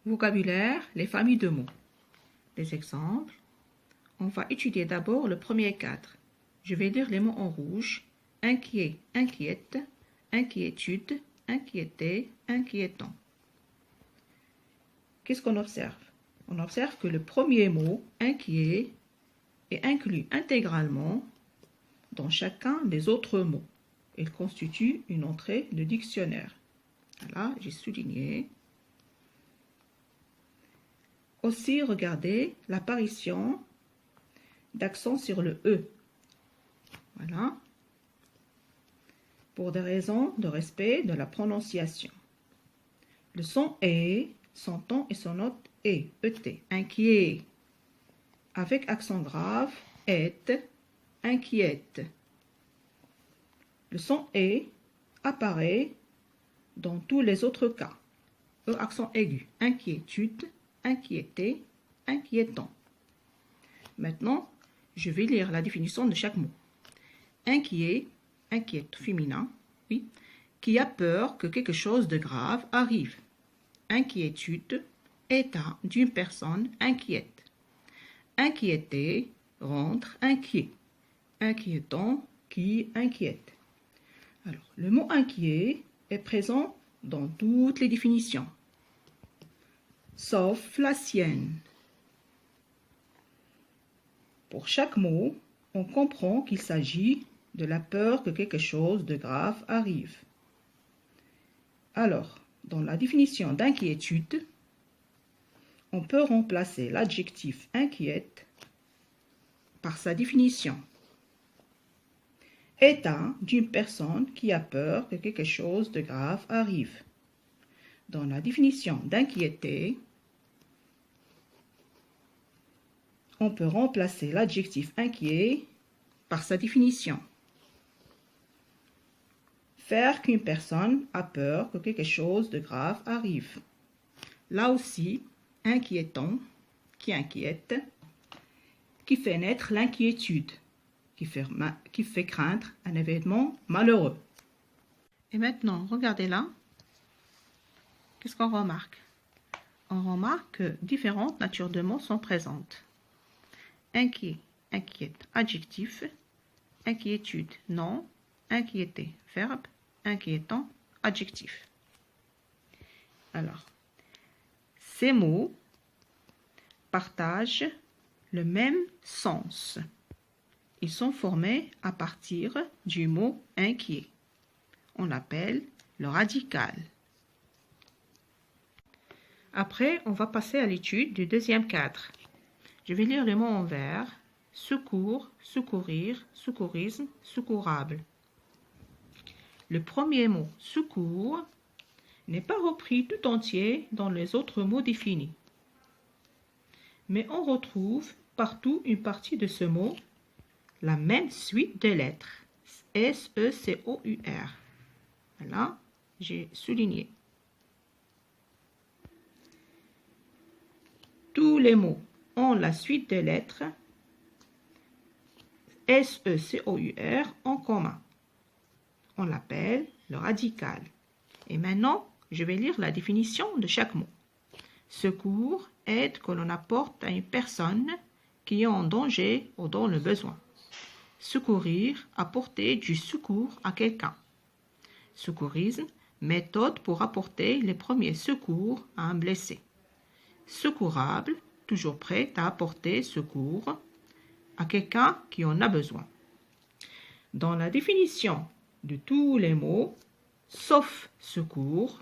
Vocabulaire, les familles de mots. Des exemples. On va étudier d'abord le premier cadre. Je vais lire les mots en rouge. Inquiet, inquiète, inquiétude, inquiéter, inquiétant. Qu'est-ce qu'on observe? On observe que le premier mot, inquiet, est inclus intégralement dans chacun des autres mots. Il constitue une entrée de dictionnaire. Voilà, j'ai souligné. Aussi, regardez l'apparition d'accent sur le E. Voilà. Pour des raisons de respect de la prononciation. Le son est, son ton et son note est, ET, inquiet. Avec accent grave, est, inquiète. Le son est apparaît dans tous les autres cas. E accent aigu, inquiétude, inquiéter, inquiétant. Maintenant, je vais lire la définition de chaque mot. Inquiet, inquiète féminin, oui, qui a peur que quelque chose de grave arrive. Inquiétude, état d'une personne inquiète. Inquiéter, rendre inquiet. Inquiétant, qui inquiète. Alors, le mot inquiet est présent dans toutes les définitions, sauf la sienne. Pour chaque mot, on comprend qu'il s'agit de la peur que quelque chose de grave arrive. Alors, dans la définition d'inquiétude, on peut remplacer l'adjectif inquiète par sa définition. État d'une personne qui a peur que quelque chose de grave arrive. Dans la définition d'inquiéter, on peut remplacer l'adjectif inquiet par sa définition. Faire qu'une personne a peur que quelque chose de grave arrive. Là aussi, inquiétant, qui inquiète, qui fait naître l'inquiétude, qui fait craindre un événement malheureux. Et maintenant, regardez là. Qu'est-ce qu'on remarque? On remarque que différentes natures de mots sont présentes. Inquiet, inquiète, adjectif. Inquiétude, nom. Inquiéter, verbe. Inquiétant, adjectif. Alors, ces mots partagent le même sens. Ils sont formés à partir du mot inquiet. On l'appelle le radical. Après, on va passer à l'étude du deuxième cadre. Je vais lire les mots en vert. Secours, secourir, secourisme, secourable. Le premier mot, secours, n'est pas repris tout entier dans les autres mots définis. Mais on retrouve partout une partie de ce mot, la même suite de lettres. S-E-C-O-U-R. Voilà, j'ai souligné. Tous les mots ont la suite de lettres S-E-C-O-U-R en commun. On l'appelle le radical. Et maintenant, je vais lire la définition de chaque mot. Secours, aide que l'on apporte à une personne qui est en danger ou dans le besoin. Secourir, apporter du secours à quelqu'un. Secourisme, méthode pour apporter les premiers secours à un blessé. Secourable, toujours prêt à apporter secours à quelqu'un qui en a besoin. Dans la définition de tous les mots, sauf secours,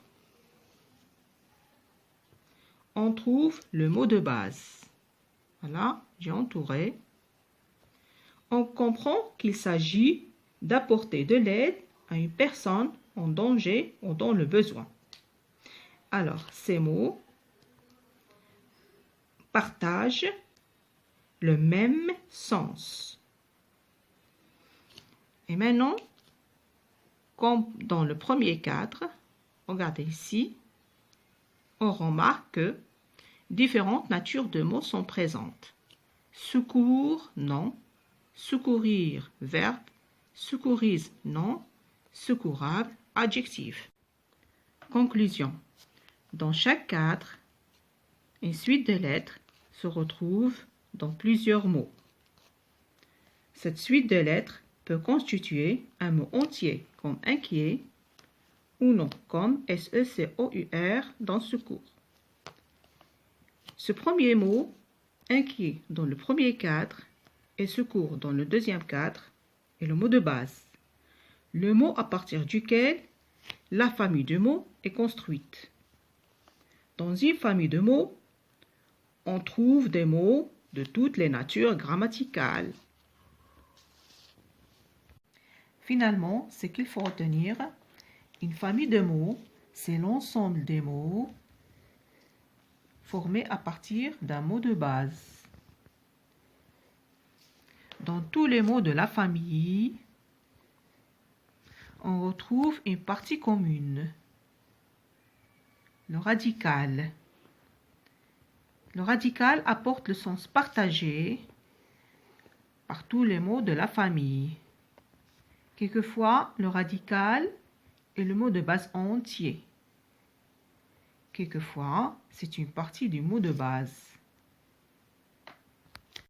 on trouve le mot de base. Voilà, j'ai entouré. On comprend qu'il s'agit d'apporter de l'aide à une personne en danger ou dans le besoin. Alors, ces mots partagent le même sens. Et maintenant, comme dans le premier cadre, regardez ici, on remarque que différentes natures de mots sont présentes. Secours, nom. Secourir, verbe. Secourisme, nom. Secourable, adjectif. Conclusion. Dans chaque cadre, Une suite de lettres se retrouve dans plusieurs mots. Cette suite de lettres peut constituer un mot entier comme inquiet ou non comme SECOUR dans ce cours. Ce premier mot, inquiet dans le premier cadre et secours dans le deuxième cadre, est le mot de base. Le mot à partir duquel la famille de mots est construite. Dans une famille de mots, on trouve des mots de toutes les natures grammaticales. Finalement, ce qu'il faut retenir, une famille de mots, c'est l'ensemble des mots formés à partir d'un mot de base. Dans tous les mots de la famille, on retrouve une partie commune, le radical. Le radical apporte le sens partagé par tous les mots de la famille. Quelquefois, le radical est le mot de base entier. Quelquefois, c'est une partie du mot de base.